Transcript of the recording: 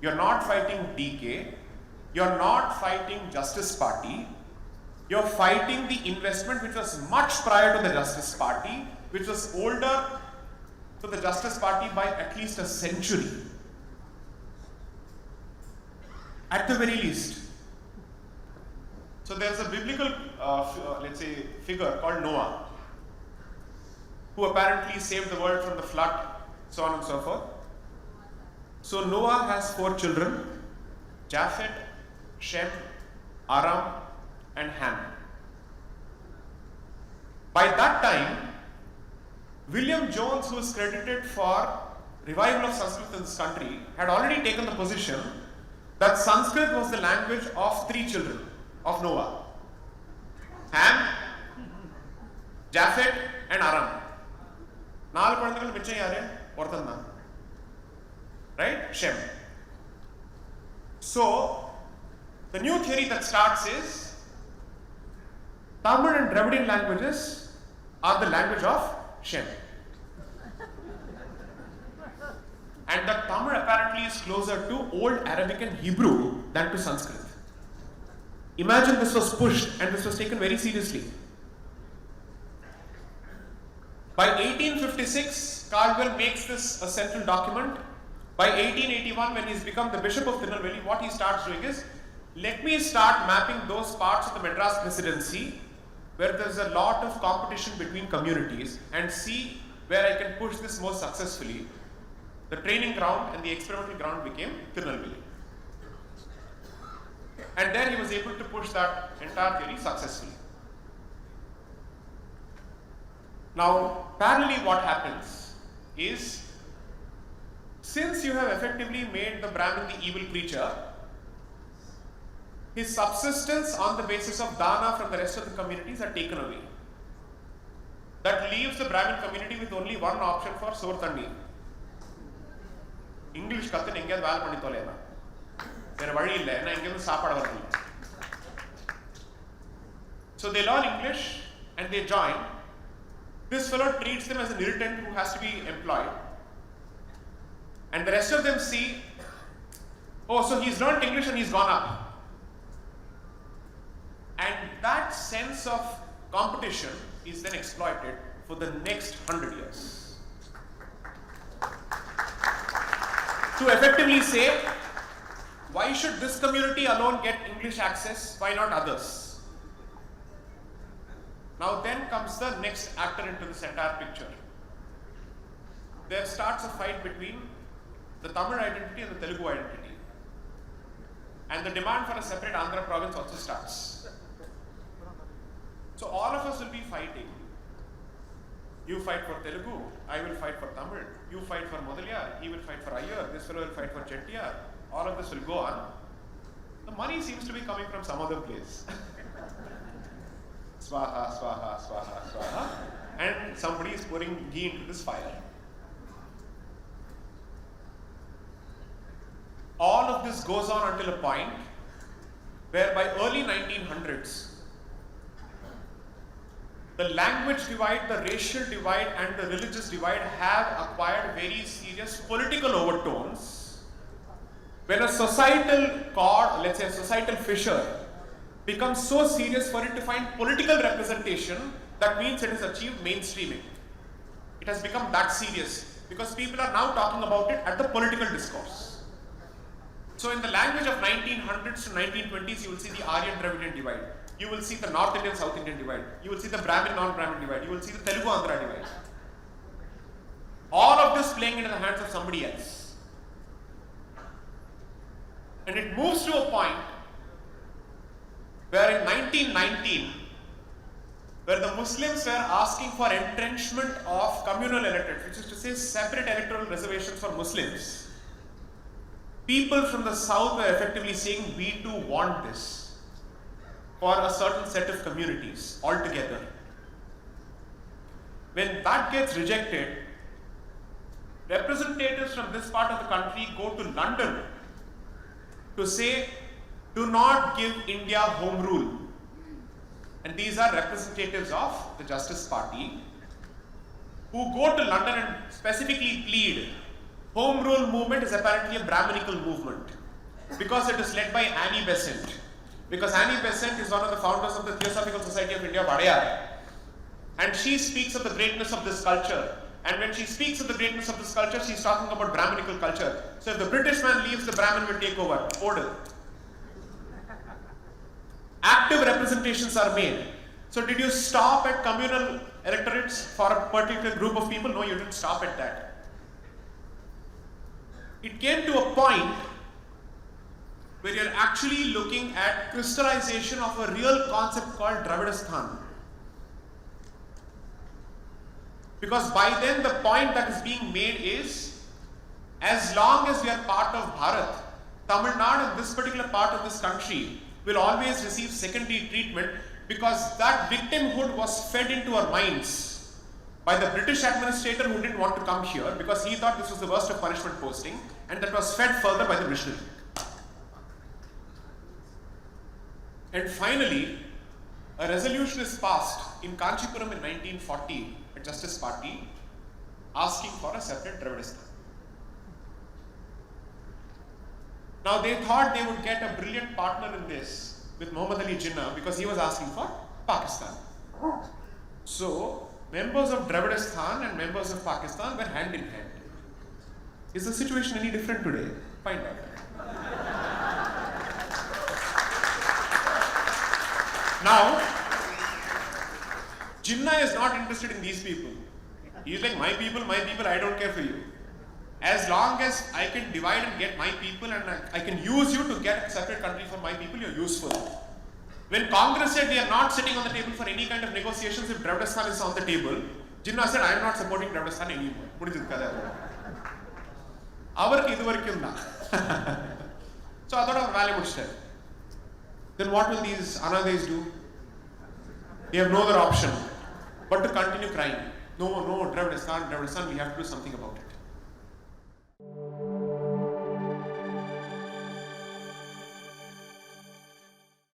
you're not fighting DK, you're not fighting Justice Party, you're fighting the investment which was much prior to the Justice Party, which was older to the Justice Party by at least a century. At the very least. So there's a biblical, let's say, figure called Noah, who apparently saved the world from the flood, so on and so forth. So Noah has 4 children, Japheth, Shem, Aram, and Ham. By that time, William Jones, who is credited for revival of Sanskrit in this country, had already taken the position that Sanskrit was the language of 3 children of Noah: Ham, Japheth, and Aram. 4 குழந்தைகள் மிச்சம் யாரு? ஒருத்தன் தான். Right? Shem. So, the new theory that starts is Tamil and Dravidian languages are the language of Shem. And that Tamil apparently is closer to Old Arabic and Hebrew than to Sanskrit. Imagine this was pushed and this was taken very seriously. By 1856, Caldwell makes this a central document. By 1881, when he's become the Bishop of Tirunelveli, what he starts doing is, let me start mapping those parts of the Madras Presidency where there's a lot of competition between communities and see where I can push this more successfully. The training ground and the experimental ground became Tirunelveli. And there he was able to push that entire theory successfully. Now, parallelly what happens is, since you have effectively made the Brahmin the evil creature, his subsistence on the basis of dana from the rest of the communities are taken away. That leaves the Brahmin community with only one option for sore thanni. English kathu enga vaal panni tholena. Vera vali illa, enna inga saapadu varilla. So they learn English and they join. This fellow treats them as an irritant who has to be employed. And the rest of them see, oh, so he's learned English and he's gone up. And that sense of competition is then exploited for the next 100 years. To effectively say, why should this community alone get English access? Why not others? Now then comes the next actor into this entire picture. There starts a fight between the Tamil identity and the Telugu identity. And the demand for a separate Andhra province also starts. So all of us will be fighting. You fight for Telugu, I will fight for Tamil. You fight for Modaliyar, he will fight for Iyer, this fellow will fight for Chettiar. All of this will go on. The money seems to be coming from some other place. Swaha, swaha, swaha, swaha. And somebody is pouring ghee into this fire. All of this goes on until a point where by early 1900s, the language divide, the racial divide and the religious divide have acquired very serious political overtones. When a societal chord, let's say a societal fissure, becomes so serious for it to find political representation, that means it has achieved mainstreaming. It has become that serious because people are now talking about it at the political discourse. So in the language of 1900s to 1920s, you will see the Aryan Dravidian divide. You will see the North Indian, South Indian divide. You will see the Brahmin, non-Brahmin divide. You will see the Telugu Andhra divide. All of this playing into the hands of somebody else. And it moves to a point where in 1919, where the Muslims were asking for entrenchment of communal electorates, which is to say separate electoral reservations for Muslims, people from the south were effectively saying, we too want this for a certain set of communities altogether. When that gets rejected, representatives from this part of the country go to London to say, do not give India home rule. And these are representatives of the Justice Party who go to London and specifically plead Home rule movement is apparently a Brahminical movement because it is led by Annie Besant. Because Annie Besant is one of the founders of the Theosophical Society of India, Vadayar. And she speaks of the greatness of this culture. And when she speaks of the greatness of this culture, she's talking about Brahminical culture. So if the British man leaves, the Brahmin will take over. Order. Active representations are made. So did you stop at communal electorates for a particular group of people? No, you didn't stop at that. It came to a point where you're actually looking at crystallization of a real concept called dravidasthan. Because by then the point that is being made is, as long as we are part of Bharat, Tamil Nadu and this particular part of this country will always receive secondary treatment because that victimhood was fed into our minds by the British administrator who didn't want to come here because he thought this was the worst of punishment posting, and that was fed further by the missionary. And finally, a resolution is passed in Kanchipuram in 1940, a Justice Party, asking for a separate Dravidasthan. Now they thought they would get a brilliant partner in this with Muhammad Ali Jinnah because he was asking for Pakistan. So members of Dravidasthan and members of Pakistan were hand in hand. Is the situation any different today? Find out. Now, Jinnah is not interested in these people. He's like, my people, I don't care for you. As long as I can divide and get my people and I can use you to get a separate country for my people, you're useful. When Congress said we are not sitting on the table for any kind of negotiations if Dravidasthan is on the table, Jinnah said, I am not supporting Dravidasthan anymore. So I thought of value would step. Then what will these Anadis do? They have no other option but to continue crying. No, Dravidasthan, we have to do something about it.